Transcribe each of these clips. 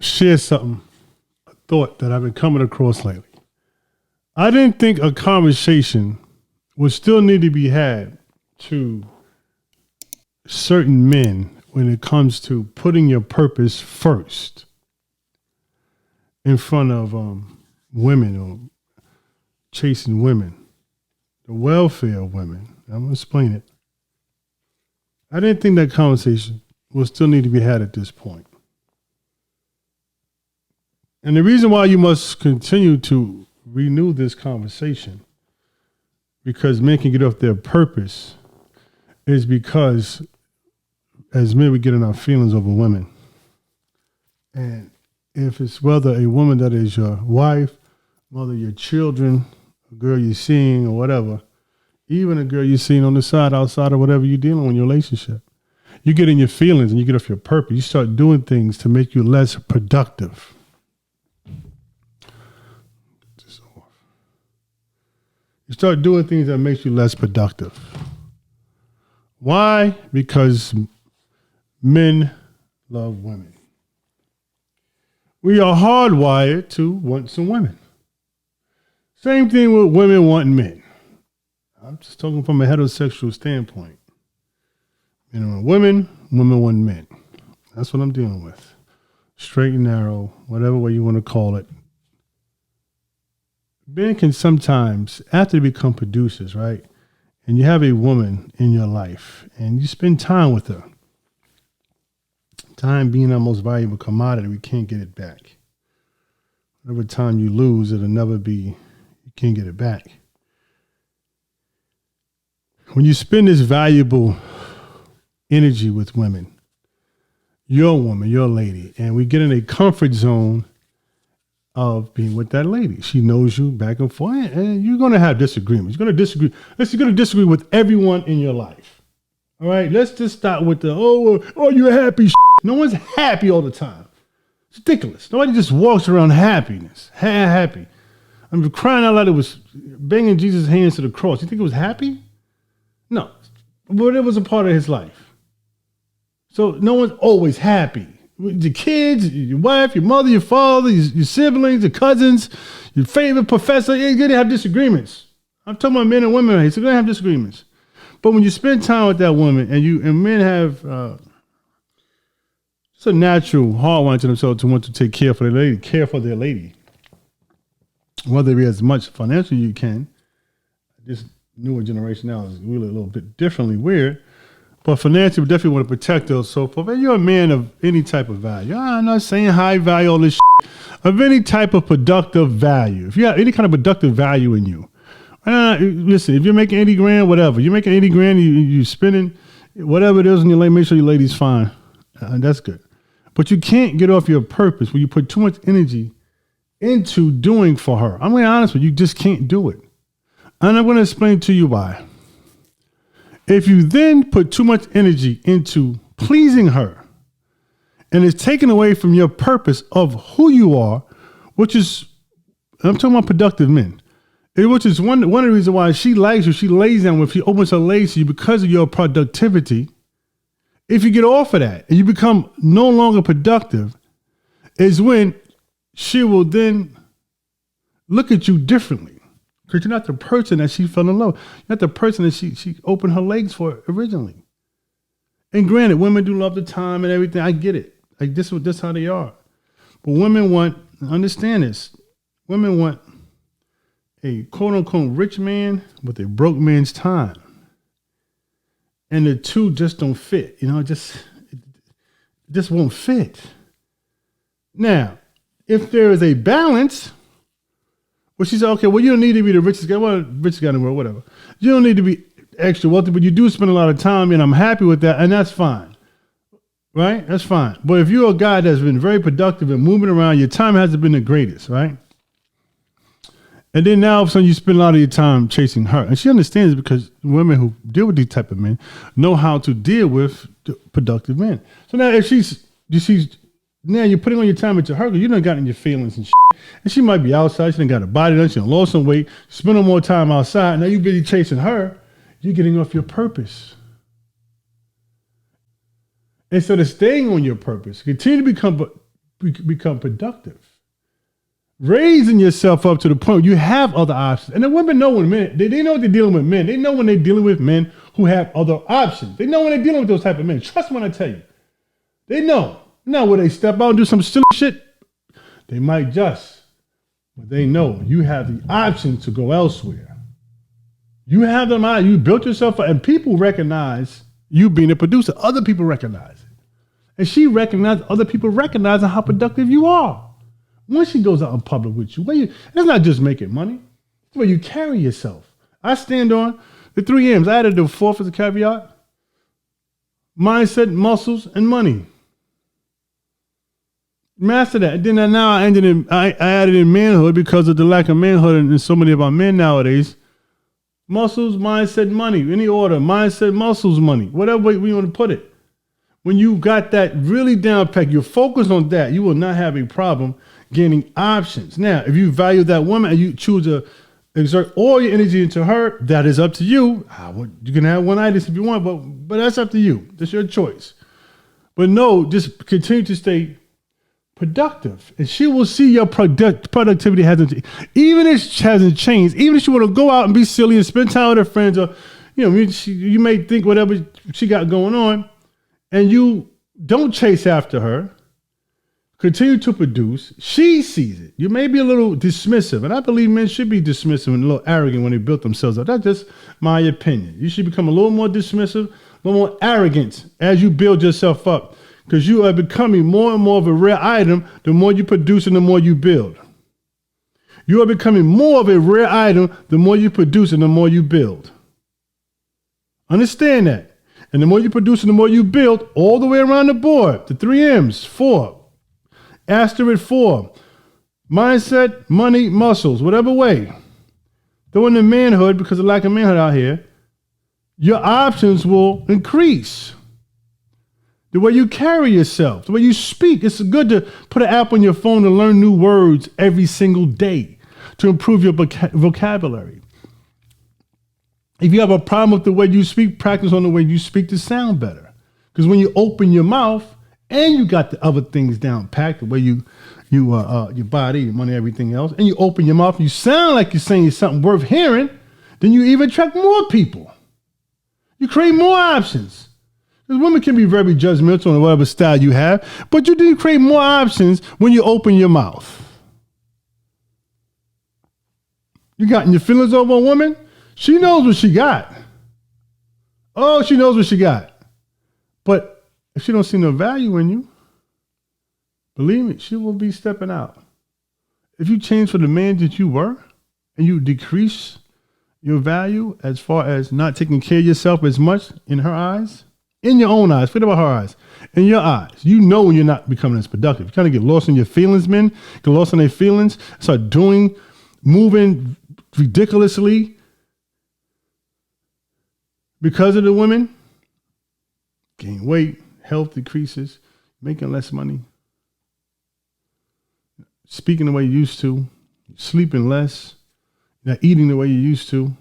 share something, a thought that I've been coming across lately. I didn't think a conversation would still need to be had to certain men when it comes to putting your purpose first in front of women or chasing women, the welfare of women. I'm going to explain it. I didn't think that conversation will still need to be had at this point. And the reason why you must continue to renew this conversation, because men can get off their purpose, is because as men we get in our feelings over women. And if it's whether a woman that is your wife, mother, your children, a girl you're seeing or whatever, even a girl you're seeing on the side, outside of whatever you're dealing with in your relationship, you get in your feelings and you get off your purpose. You start doing things to make you less productive. You start doing things that makes you less productive. Why? Because men love women. We are hardwired to want some women. Same thing with women wanting men. I'm just talking from a heterosexual standpoint. You know, women want men. That's what I'm dealing with. Straight and narrow, whatever way you want to call it. Men can sometimes, after they become producers, right? And you have a woman in your life and you spend time with her. Time being our most valuable commodity, we can't get it back. Whatever time you lose, it'll never be, you can't get it back. When you spend this valuable energy with women, your woman, your lady, and we get in a comfort zone of being with that lady. She knows you back and forth, and you're going to have disagreements. You're going to disagree. You're going to disagree with everyone in your life. All right, let's just start with the, oh, you're happy. No one's happy all the time. It's ridiculous. Nobody just walks around happy. I'm crying out loud. It was banging Jesus' hands to the cross. You think it was happy? No, but it was a part of his life. So no one's always happy. The kids, your wife, your mother, your father, your siblings, your cousins, your favorite professor, you're going to have disagreements. I'm talking about men and women right here, so you're going to have disagreements. But when you spend time with that woman and men have it's a natural hard to themselves to want to take care for their lady. Whether it be as much financially you can. This newer generation now is really a little bit differently weird. But financially, we definitely want to protect those, so forth. And you're a man of any type of value. I'm not saying high value, all this shit. Of any type of productive value. If you have any kind of productive value in you. Listen, if you're making 80 grand, whatever. You're making 80 grand, you're spending whatever it is in your lady, make sure your lady's fine. That's good. But you can't get off your purpose when you put too much energy into doing for her. I'm going to be honest with you, you just can't do it. And I'm going to explain to you why. If you then put too much energy into pleasing her and it's taken away from your purpose of who you are, which is, I'm talking about productive men, which is one of the reasons why she likes you, she lays down with you, she opens her legs to you because of your productivity. If you get off of that and you become no longer productive, is when she will then look at you differently. Because you're not the person that she fell in love. You're not the person that she opened her legs for originally. And granted, women do love the time and everything. I get it. Like this is how they are. But women want, understand this, women want a quote unquote rich man with a broke man's time. And the two just don't fit. It just won't fit. Now, if there is a balance, well, she said, okay, well, you don't need to be the richest guy. Well, richest guy in the world, whatever. You don't need to be extra wealthy, but you do spend a lot of time, and I'm happy with that, and that's fine. Right? That's fine. But if you're a guy that's been very productive and moving around, your time hasn't been the greatest, right? And then now all of a sudden you spend a lot of your time chasing her. And she understands because women who deal with these type of men know how to deal with productive men. So now if she's now you're putting on your time into her because you done got in your feelings and shit. And she might be outside, she done got a body done, she done lost some weight, spending more time outside. Now you busy chasing her, you're getting off your purpose. Instead of staying on your purpose, continue to become productive. Raising yourself up to the point where you have other options. And the women know when men, they know they're dealing with men. They know when they're dealing with men who have other options. They know when they're dealing with those type of men. Trust me when I tell you. They know. Now, when they step out and do some silly shit, they might just. But they know you have the option to go elsewhere. You have them out. You built yourself up. And people recognize you being a producer. Other people recognize it. And she recognizes other people recognizing how productive you are. When she goes out in public with you, it's not just making money. It's where you carry yourself. I stand on the 3 M's. I added the fourth as a caveat. Mindset, muscles, and money. Master that. And then now I added in manhood because of the lack of manhood in so many of our men nowadays. Muscles, mindset, money. Any order. Mindset, muscles, money. Whatever way we want to put it. When you got that really down packed, you're focused on that, you will not have a problem gaining options. Now, if you value that woman and you choose to exert all your energy into her, that is up to you. You can have one itis if you want, but that's up to you. That's your choice. But no, just continue to stay productive. And she will see your productivity even if it hasn't changed, even if she want to go out and be silly and spend time with her friends, or you may think whatever she got going on, and you don't chase after her, continue to produce, she sees it. You may be a little dismissive, and I believe men should be dismissive and a little arrogant when they build themselves up. That's just my opinion. You should become a little more dismissive, a little more arrogant as you build yourself up, because you are becoming more and more of a rare item the more you produce and the more you build. You are becoming more of a rare item the more you produce and the more you build. Understand that. And the more you produce and the more you build, all the way around the board, the 3 M's, 4, asterisk 4, mindset, money, muscles, whatever way. Though in the manhood, because of lack of manhood out here, your options will increase. The way you carry yourself, the way you speak. It's good to put an app on your phone to learn new words every single day to improve your vocabulary. If you have a problem with the way you speak, practice on the way you speak to sound better. Because when you open your mouth and you got the other things down packed, the way your body, your money, everything else, and you open your mouth and you sound like you're saying something worth hearing, then you even attract more people. You create more options. Because women can be very judgmental on whatever style you have, but you do create more options when you open your mouth. You got your feelings over a woman? She knows what she got. Oh, she knows what she got. But if she don't see no value in you, believe me, she will be stepping out. If you change for the man that you were and you decrease your value as far as not taking care of yourself as much in her eyes, in your own eyes, forget about her eyes, in your eyes, you know when you're not becoming as productive. You kind of get lost in your feelings, men, get lost in their feelings, start moving ridiculously because of the women, gain weight, health decreases, making less money, speaking the way you used to, sleeping less, not eating the way you used to,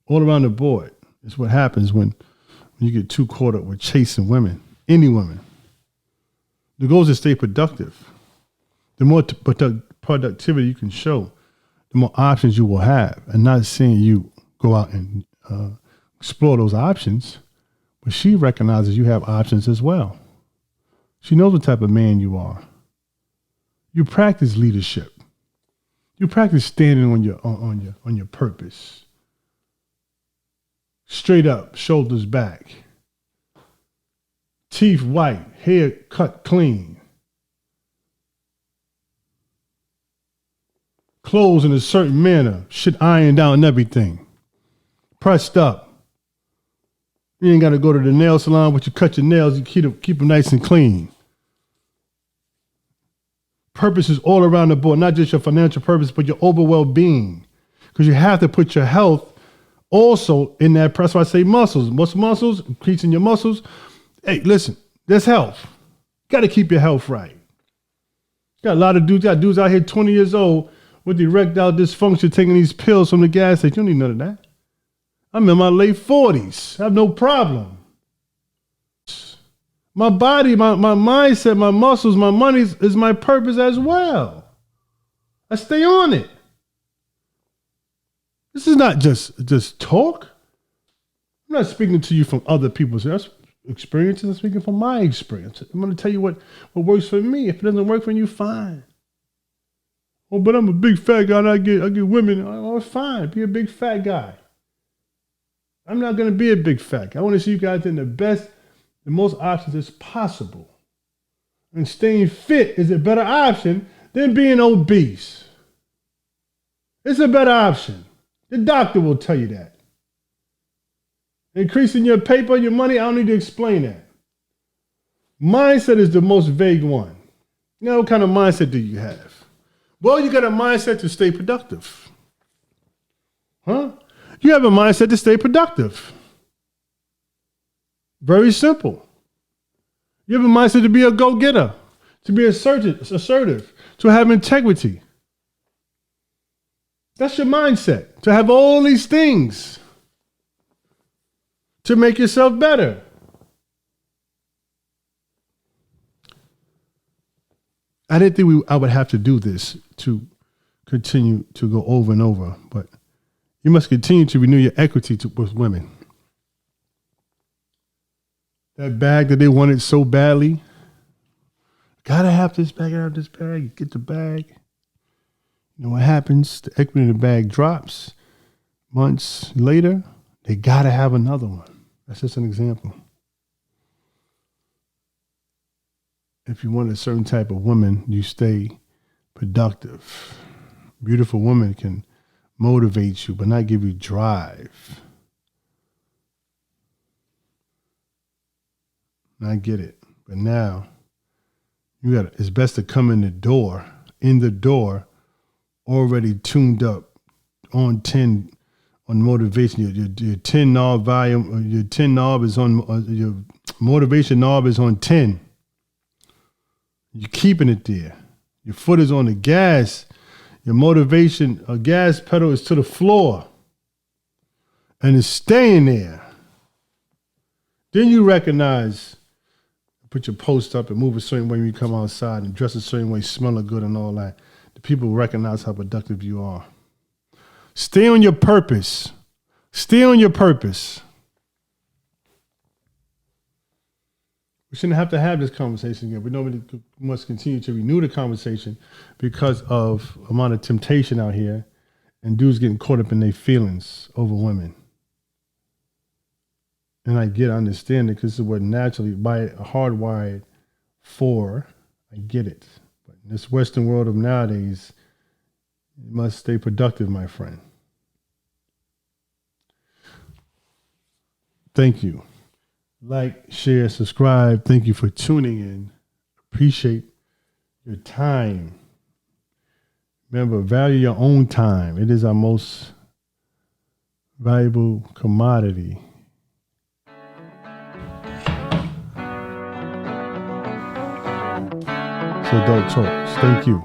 all around the board. It's what happens when you get too caught up with chasing women, any women. The goal is to stay productive. The more productivity you can show, the more options you will have. And not seeing you go out and explore those options, but she recognizes you have options as well. She knows what type of man you are. You practice leadership. You practice standing on your purpose. Straight up, shoulders back. Teeth white, hair cut clean. Clothes in a certain manner, shit ironed down and everything. Pressed up. You ain't got to go to the nail salon, but you cut your nails, you keep them nice and clean. Purpose is all around the board, not just your financial purpose, but your overall well-being. Because you have to put your health also in that. That's why I say muscles. What's muscles? Increasing your muscles. Hey, listen, there's health. Got to keep your health right. Got a lot of dudes out here 20 years old with erectile dysfunction taking these pills from the gas station. You don't need none of that. I'm in my late 40s. I have no problem. My body, my mindset, my muscles, my money is my purpose as well. I stay on it. This is not just talk. I'm not speaking to you from other people's experiences. I'm speaking from my experience. I'm going to tell you what works for me. If it doesn't work for you, fine. Oh, but I'm a big fat guy and I get women. Oh, fine. Be a big fat guy. I'm not going to be a big fat guy. I want to see you guys in the most options as possible. And staying fit is a better option than being obese. It's a better option. The doctor will tell you that. Increasing your paper, your money, I don't need to explain that. Mindset is the most vague one. You know, what kind of mindset do you have? Well, you got a mindset to stay productive. Huh? You have a mindset to stay productive. Very simple. You have a mindset to be a go-getter, to be assertive, to have integrity. That's your mindset, to have all these things to make yourself better. I didn't think I would have to do this to continue to go over and over, but you must continue to renew your equity with women. That bag that they wanted so badly, gotta have this bag, gotta have this bag. You get the bag. You know what happens? The equity in the bag drops. Months later, they gotta have another one. That's just an example. If you want a certain type of woman, you stay productive. Beautiful woman can motivate you, but not give you drive. I get it. But now, it's best to come in the door, already tuned up on 10 on motivation. Your 10 knob volume, your 10 knob is on, your motivation knob is on 10. You're keeping it there. Your foot is on the gas. Your motivation, gas pedal is to the floor. And it's staying there. Then you recognize, put your post up and move a certain way when you come outside and dress a certain way, smelling good and all that. The people recognize how productive you are. Stay on your purpose. Stay on your purpose. We shouldn't have to have this conversation again. We normally must continue to renew the conversation because of amount of temptation out here and dudes getting caught up in their feelings over women. And I understand it because this is what naturally, hardwired for. I get it. But in this Western world of nowadays, you must stay productive, my friend. Thank you. Like, share, subscribe. Thank you for tuning in. Appreciate your time. Remember, value your own time. It is our most valuable commodity. So don't talk. Thank you.